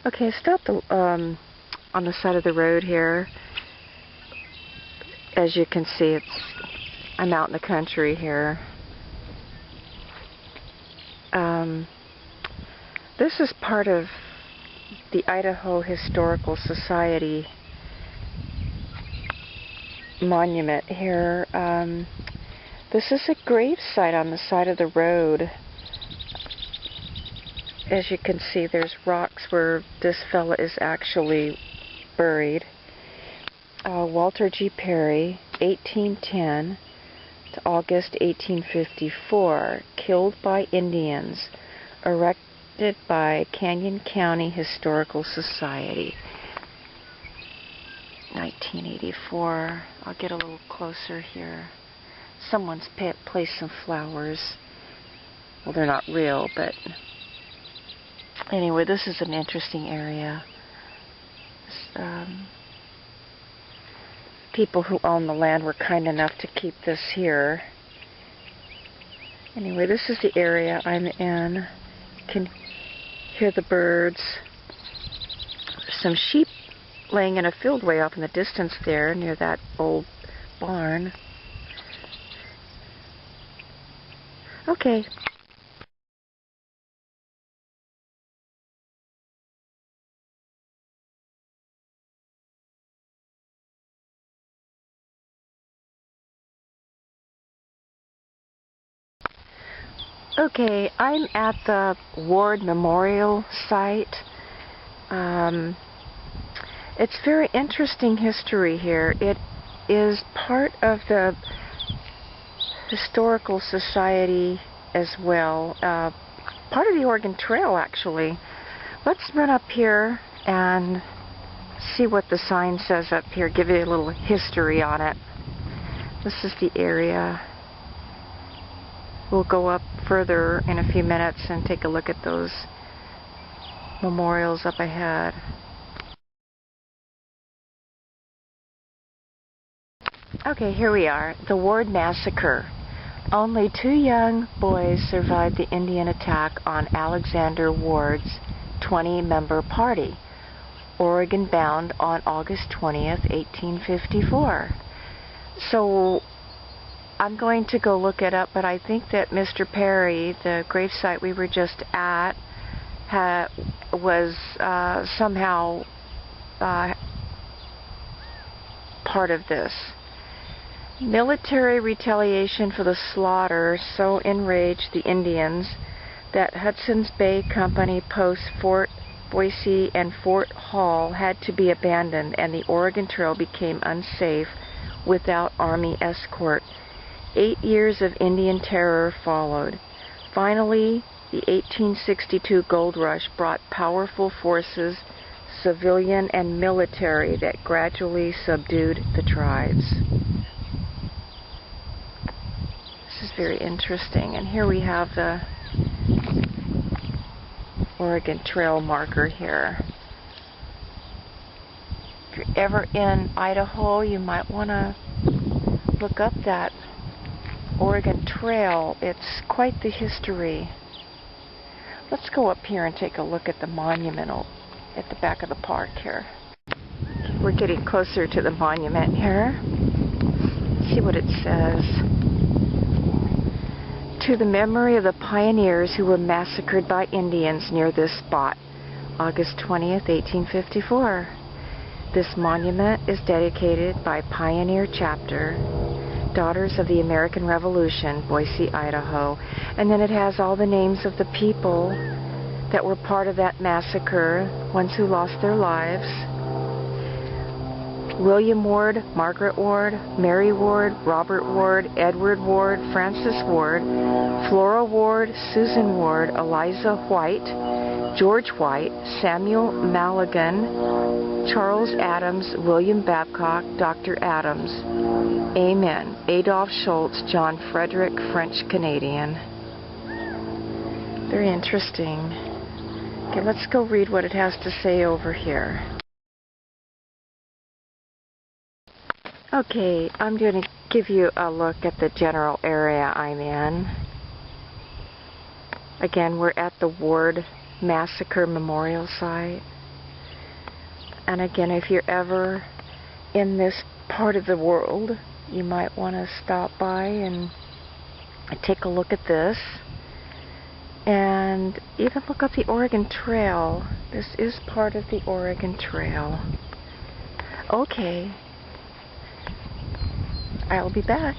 Okay, I stopped on the side of the road here. As you can see, I'm out in the country here. This is part of the Idaho Historical Society monument here. This is a grave site on the side of the road. As you can see, there's rocks where this fella is actually buried. Walter G. Perry, 1810 to August 1854, killed by Indians, erected by Canyon County Historical Society. 1984. I'll get a little closer here. Someone's placed some flowers. Well, they're not real, but anyway, this is an interesting area. People who own the land were kind enough to keep this here. Anyway, this is the area I'm in. You can hear the birds. There's some sheep laying in a field way off in the distance there near that old barn. Okay. Okay, I'm at the Ward Memorial Site. It's very interesting history here. It is part of the Historical Society as well. Part of the Oregon Trail, actually. Let's run up here and see what the sign says up here. Give you a little history on it. This is the area. We'll go up further in a few minutes and take a look at those memorials up ahead. Okay, here we are. The Ward Massacre. Only 2 young boys survived the Indian attack on Alexander Ward's 20-member party, Oregon bound on August 20th, 1854. So I'm going to go look it up, but I think that Mr. Perry, the gravesite we were just at, was somehow part of this. Military retaliation for the slaughter so enraged the Indians that Hudson's Bay Company posts Fort Boise and Fort Hall had to be abandoned, and the Oregon Trail became unsafe without Army escort. 8 years of Indian terror followed. Finally, the 1862 gold rush brought powerful forces, civilian and military, that gradually subdued the tribes. This is very interesting. And here we have the Oregon Trail marker here. If you're ever in Idaho, you might want to look up that Oregon Trail. It's quite the history. Let's go up here and take a look at the monument at the back of the park here. We're getting closer to the monument here. Let's see what it says. To the memory of the pioneers who were massacred by Indians near this spot, August 20th, 1854. This monument is dedicated by Pioneer Chapter, Daughters of the American Revolution, Boise, Idaho. And then it has all the names of the people that were part of that massacre, ones who lost their lives. William Ward, Margaret Ward, Mary Ward, Robert Ward, Edward Ward, Francis Ward, Flora Ward, Susan Ward, Eliza White, George White, Samuel Maligan, Charles Adams, William Babcock, Dr. Adams. Amen. Adolph Schultz, John Frederick, French-Canadian. Very interesting. Okay, let's go read what it has to say over here. Okay, I'm going to give you a look at the general area I'm in. Again, we're at the Ward Massacre Memorial Site. And again, if you're ever in this part of the world, you might want to stop by and take a look at this. And even look up the Oregon Trail. This is part of the Oregon Trail. Okay. I'll be back.